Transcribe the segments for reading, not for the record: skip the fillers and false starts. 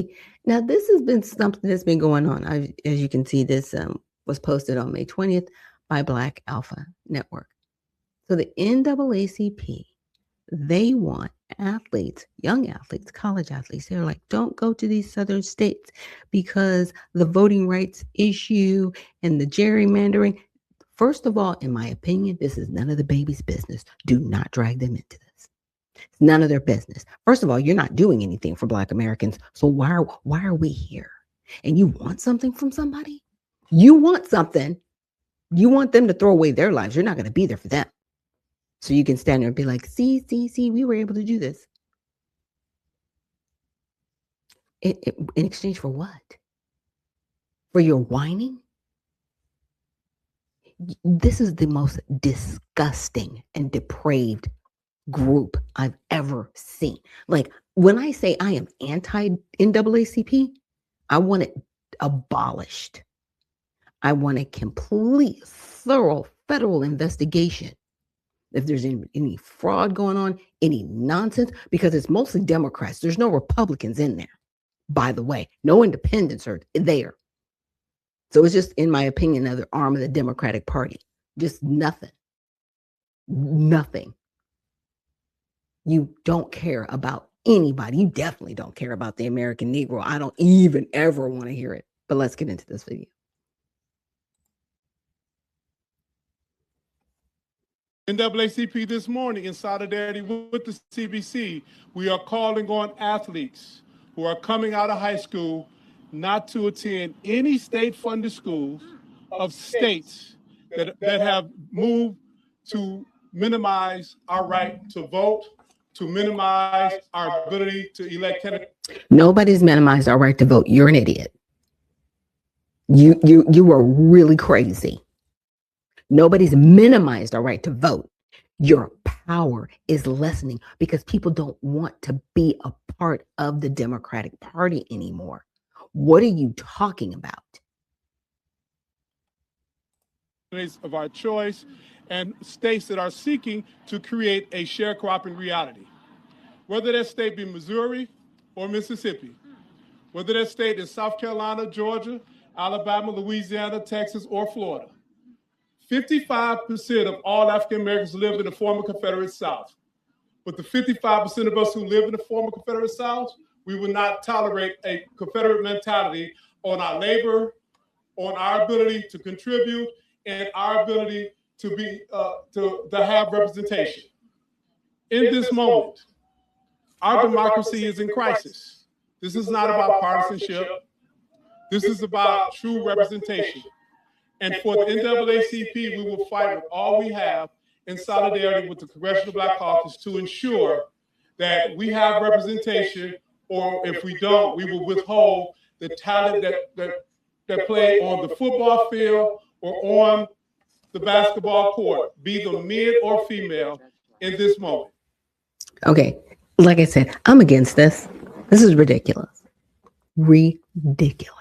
NAACP. Now, this has been something that's been going on. As you can see, this was posted on May 20th by Black Alpha Network. So the NAACP, they want athletes, young athletes, college athletes, they're like, don't go to these southern states because the voting rights issue and the gerrymandering. First of all, in my opinion, this is none of the baby's business. Do not drag them into this. It's none of their business. First of all, you're not doing anything for Black Americans. So why are we here? And you want something from somebody? You want something. You want them to throw away their lives. You're not going to be there for them. So you can stand there and be like, see, we were able to do this. In exchange for what? For your whining? This is the most disgusting and depraved group I've ever seen. Like, when I say I am anti-NAACP, I want it abolished. I want a complete, thorough federal investigation. If there's any fraud going on, any nonsense, because it's mostly Democrats. There's no Republicans in there, by the way. No independents are there. So it's just, in my opinion, another arm of the Democratic Party. Just nothing. Nothing. You don't care about anybody. You definitely don't care about the American Negro. I don't even ever want to hear it. But let's get into this video. NAACP this morning, in solidarity with the CBC, we are calling on athletes who are coming out of high school not to attend any state-funded schools of states that have moved to minimize our right to vote, to minimize our ability to elect candidates. Nobody's minimized our right to vote. You're an idiot. You are really crazy. Nobody's minimized our right to vote. Your power is lessening because people don't want to be a part of the Democratic Party anymore. What are you talking about? Of our choice and states that are seeking to create a sharecropping reality. Whether that state be Missouri or Mississippi, whether that state is South Carolina, Georgia, Alabama, Louisiana, Texas, or Florida. 55% of all African Americans live in the former Confederate South. But the 55% of us who live in the former Confederate South, we will not tolerate a Confederate mentality on our labor, on our ability to contribute, and our ability to be to have representation. In this moment, our democracy is in crisis. This is not about partisanship. This is about true representation. And for the NAACP, we will fight with all we have in solidarity with the Congressional Black Caucus to ensure that we have representation, or if we don't, we will withhold the talent that play on the football field or on the basketball court, be them men or female, in this moment. Okay, like I said, I'm against this. This is ridiculous. Ridiculous.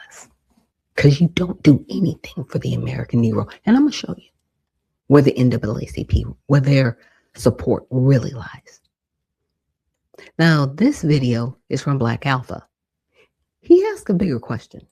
Because you don't do anything for the American Negro. And I'm going to show you where the NAACP, where their support really lies. Now, this video is from Black Alpha. He asked a bigger question.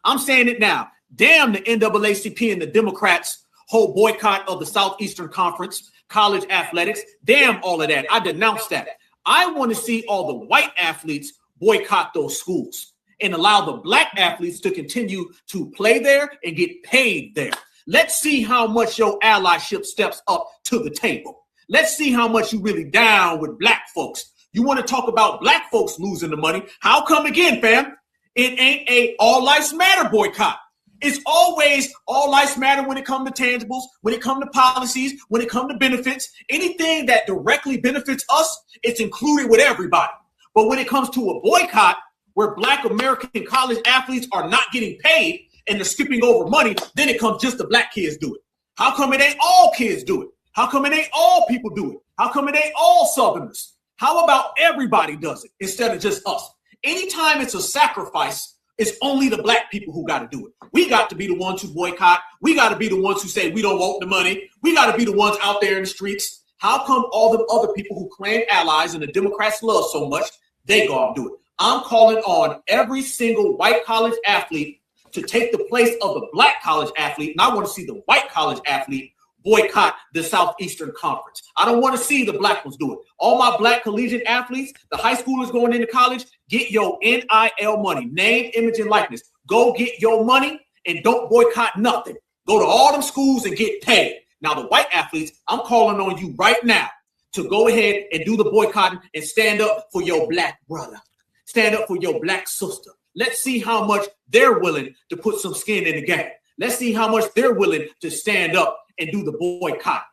I'm saying it now. Damn the NAACP and the Democrats' whole boycott of the Southeastern Conference, college athletics. Damn all of that. I denounce that. I want to see all the white athletes boycott those schools and allow the black athletes to continue to play there and get paid there. Let's see how much your allyship steps up to the table. Let's see how much you really down with black folks. You want to talk about black folks losing the money? How come again, fam? It ain't a all lives matter boycott. It's always all lives matter when it comes to tangibles, when it comes to policies, when it comes to benefits. Anything that directly benefits us, it's included with everybody. But when it comes to a boycott where black American college athletes are not getting paid and they're skipping over money, then it comes just the black kids do it. How come it ain't all kids do it? How come it ain't all people do it? How come it ain't all Southerners? How about everybody does it instead of just us? Anytime it's a sacrifice, it's only the black people who got to do it. We got to be the ones who boycott. We got to be the ones who say we don't want the money. We got to be the ones out there in the streets. How come all the other people who claim allies and the Democrats love so much, they go and do it? I'm calling on every single white college athlete to take the place of the black college athlete, and I want to see the white college athlete boycott the Southeastern Conference. I don't want to see the black ones do it. All my black collegiate athletes, the high schoolers going into college, get your NIL money, name, image, and likeness. Go get your money and don't boycott nothing. Go to all them schools and get paid. Now, the white athletes, I'm calling on you right now to go ahead and do the boycotting and stand up for your black brother. Stand up for your black sister. Let's see how much they're willing to put some skin in the game. Let's see how much they're willing to stand up and do the boycott.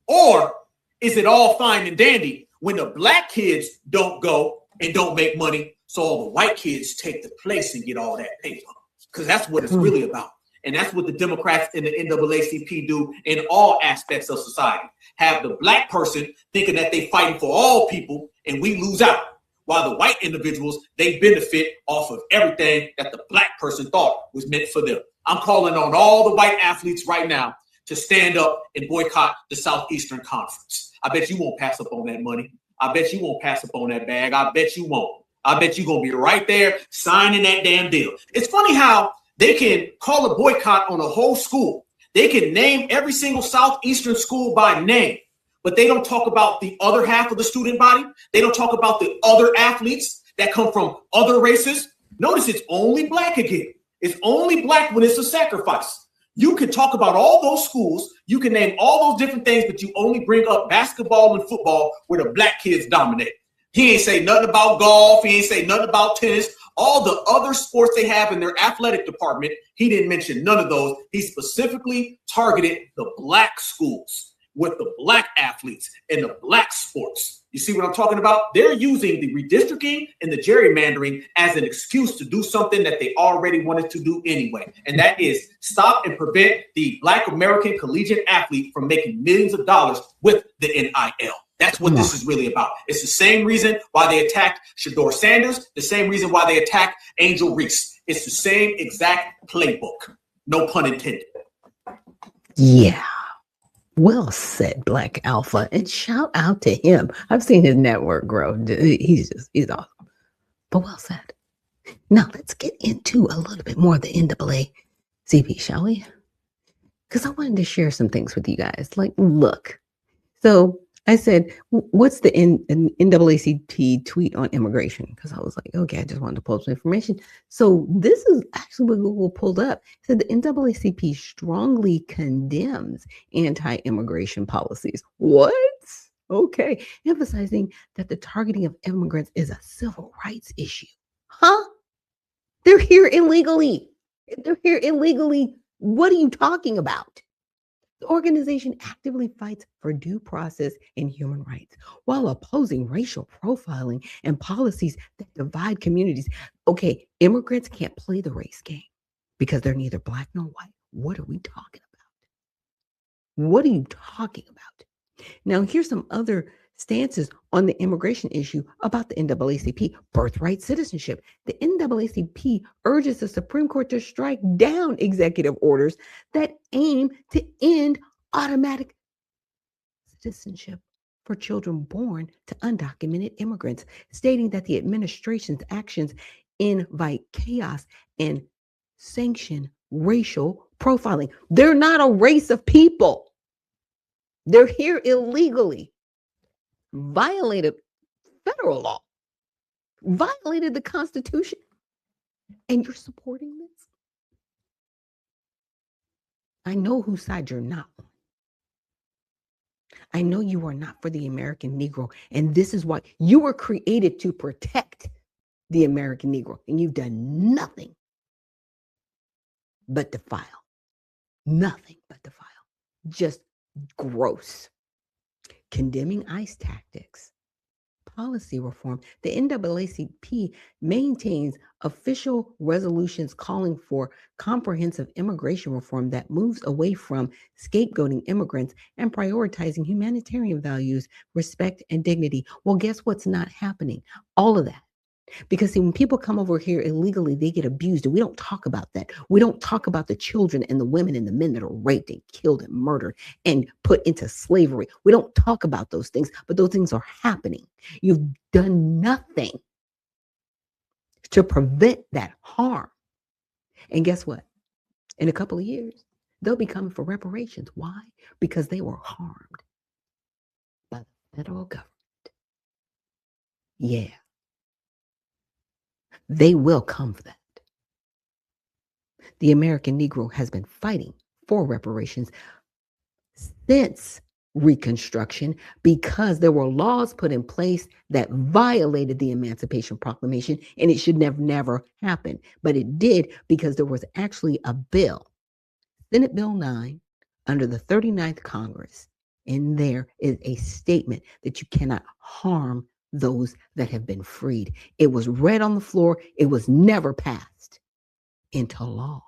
Or is it all fine and dandy when the black kids don't go and don't make money, so all the white kids take the place and get all that paper? Because that's what it's really about. And that's what the Democrats and the NAACP do in all aspects of society. Have the black person thinking that they fighting for all people and we lose out. While the white individuals, they benefit off of everything that the black person thought was meant for them. I'm calling on all the white athletes right now to stand up and boycott the Southeastern Conference. I bet you won't pass up on that money. I bet you won't pass up on that bag. I bet you won't. I bet you're going to be right there signing that damn deal. It's funny how they can call a boycott on a whole school. They can name every single Southeastern school by name, but they don't talk about the other half of the student body. They don't talk about the other athletes that come from other races. Notice it's only black again. It's only black when it's a sacrifice. You can talk about all those schools. You can name all those different things, but you only bring up basketball and football where the black kids dominate. He ain't say nothing about golf. He ain't say nothing about tennis. All the other sports they have in their athletic department, he didn't mention none of those. He specifically targeted the black schools with the black athletes and the black sports. You see what I'm talking about? They're using the redistricting and the gerrymandering as an excuse to do something that they already wanted to do anyway. And that is stop and prevent the black American collegiate athlete from making millions of dollars with the NIL. That's what this is really about. It's the same reason why they attacked Shedeur Sanders, the same reason why they attacked Angel Reese. It's the same exact playbook. No pun intended. Yeah. Well said, Black Alpha. And shout out to him. I've seen his network grow. He's awesome. But well said. Now let's get into a little bit more of the NAACP, shall we? Because I wanted to share some things with you guys. Like, look. So I said, what's the NAACP tweet on immigration? Because I was like, okay, I just wanted to pull some information. So this is actually what Google pulled up. It said the NAACP strongly condemns anti-immigration policies. What? Okay. Emphasizing that the targeting of immigrants is a civil rights issue. Huh? They're here illegally. They're here illegally. What are you talking about? The organization actively fights for due process and human rights while opposing racial profiling and policies that divide communities. Okay, immigrants can't play the race game because they're neither black nor white. What are we talking about? What are you talking about? Now, here's some other stances on the immigration issue about the NAACP. Birthright citizenship. The NAACP urges the Supreme Court to strike down executive orders that aim to end automatic citizenship for children born to undocumented immigrants, stating that the administration's actions invite chaos and sanction racial profiling. They're not a race of people. They're here illegally. Violated federal law, violated the Constitution, and you're supporting this? I know whose side you're not on. I know you are not for the American Negro, and this is why you were created to protect the American Negro, and you've done nothing but defile. Nothing but defile. Just gross. Condemning ICE tactics, policy reform. The NAACP maintains official resolutions calling for comprehensive immigration reform that moves away from scapegoating immigrants and prioritizing humanitarian values, respect, and dignity. Well, guess what's not happening? All of that. Because see, when people come over here illegally, they get abused, and we don't talk about that. We don't talk about the children and the women and the men that are raped and killed and murdered and put into slavery. We don't talk about those things, but those things are happening. You've done nothing to prevent that harm. And guess what? In a couple of years, they'll be coming for reparations. Why? Because they were harmed by the federal government. Yeah. They will come for that. The American Negro has been fighting for reparations since Reconstruction because there were laws put in place that violated the Emancipation Proclamation, and it should never happen. But it did because there was actually a bill, Senate Bill 9, under the 39th Congress. And there is a statement that you cannot harm those that have been freed. It was read on the floor. It was never passed into law.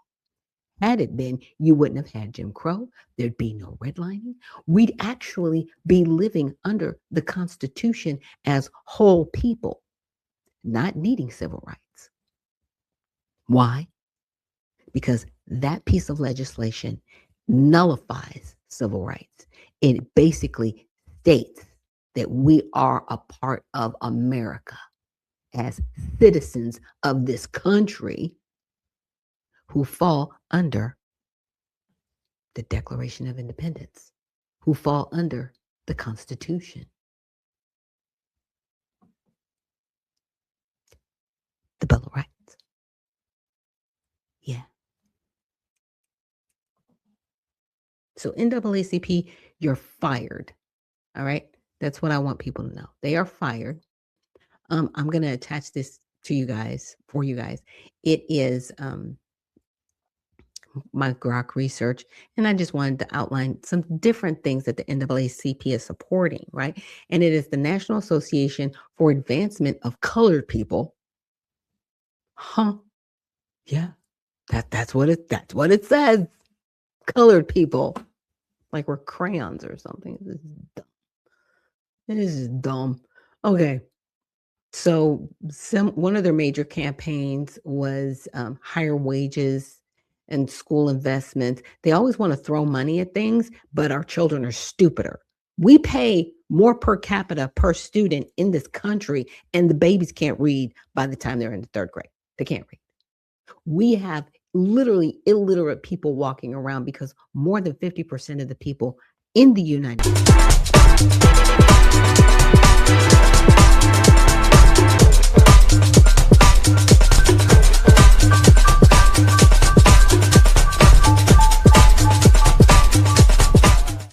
Had it been, you wouldn't have had Jim Crow. There'd be no redlining. We'd actually be living under the Constitution as whole people, not needing civil rights. Why? Because that piece of legislation nullifies civil rights. It basically states that we are a part of America as citizens of this country who fall under the Declaration of Independence, who fall under the Constitution. The Bill of Rights. Yeah. So NAACP, you're fired. All right. That's what I want people to know. They are fired. I'm going to attach this to you guys, for you guys. It is my Grok research. And I just wanted to outline some different things that the NAACP is supporting, right? And it is the National Association for Advancement of Colored People. Huh? Yeah. That's what it says. Colored people. Like we're crayons or something. This is dumb. It is dumb. Okay. So one of their major campaigns was higher wages and school investments. They always want to throw money at things, but our children are stupider. We pay more per capita per student in this country, and the babies can't read by the time they're in the third grade. They can't read. We have literally illiterate people walking around because more than 50% of the people in the United States